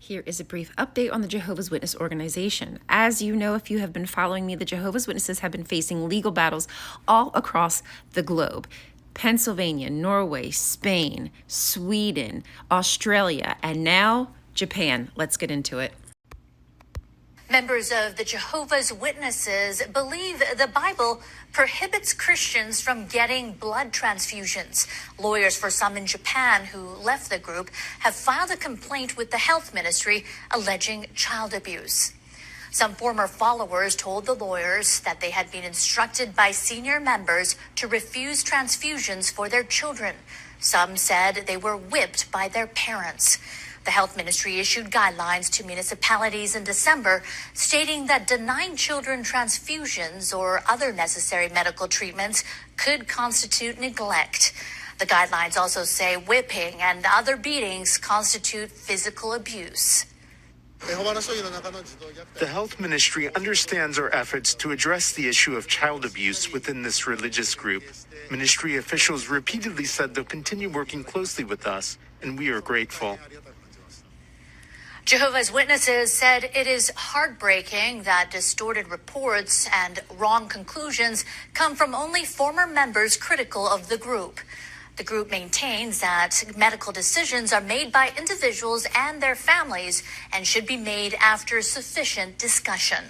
Here is a brief update on the Jehovah's Witness organization. As you know, if you have been following me, the Jehovah's Witnesses have been facing legal battles all across the globe. Pennsylvania, Norway, Spain, Sweden, Australia, and now Japan. Let's get into it. Members of the Jehovah's Witnesses believe the Bible prohibits Christians from getting blood transfusions. Lawyers for some in Japan who left the group have filed a complaint with the health ministry alleging child abuse. Some former followers told the lawyers that they had been instructed by senior members to refuse transfusions for their children. Some said they were whipped by their parents. The health ministry issued guidelines to municipalities in December, stating that denying children transfusions or other necessary medical treatments could constitute neglect. The guidelines also say whipping and other beatings constitute physical abuse. The health ministry understands our efforts to address the issue of child abuse within this religious group. Ministry officials repeatedly said they'll continue working closely with us, and we are grateful. Jehovah's Witnesses said it is heartbreaking that distorted reports and wrong conclusions come from only former members critical of the group. The group maintains that medical decisions are made by individuals and their families and should be made after sufficient discussion.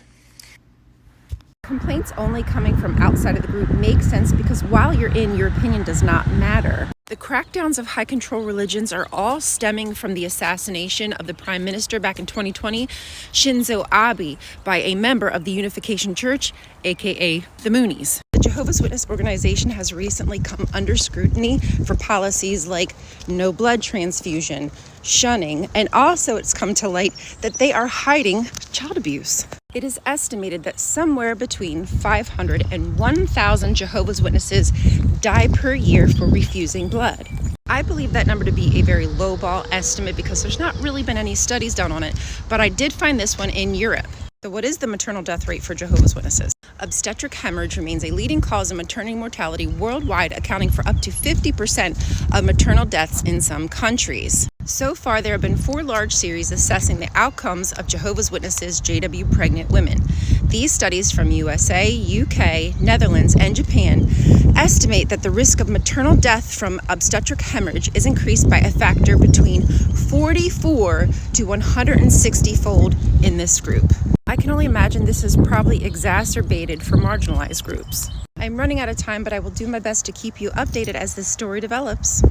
Complaints only coming from outside of the group make sense because while you're in, your opinion does not matter. The crackdowns of high control religions are all stemming from the assassination of the Prime Minister back in 2020, Shinzo Abe, by a member of the Unification Church, aka the Moonies. The Jehovah's Witness organization has recently come under scrutiny for policies like no blood transfusion, shunning, and also it's come to light that they are hiding child abuse. It is estimated that somewhere between 500 and 1,000 Jehovah's Witnesses die per year for refusing blood. I believe that number to be a very lowball estimate because there's not really been any studies done on it, but I did find this one in Europe. So what is the maternal death rate for Jehovah's Witnesses? Obstetric hemorrhage remains a leading cause of maternal mortality worldwide, accounting for up to 50% of maternal deaths in some countries. So far, there have been 4 large series assessing the outcomes of Jehovah's Witnesses JW pregnant women. These studies from USA, UK, Netherlands, and Japan estimate that the risk of maternal death from obstetric hemorrhage is increased by a factor between 44 to 160-fold in this group. I can only imagine this is probably exacerbated for marginalized groups. I'm running out of time, but I will do my best to keep you updated as this story develops.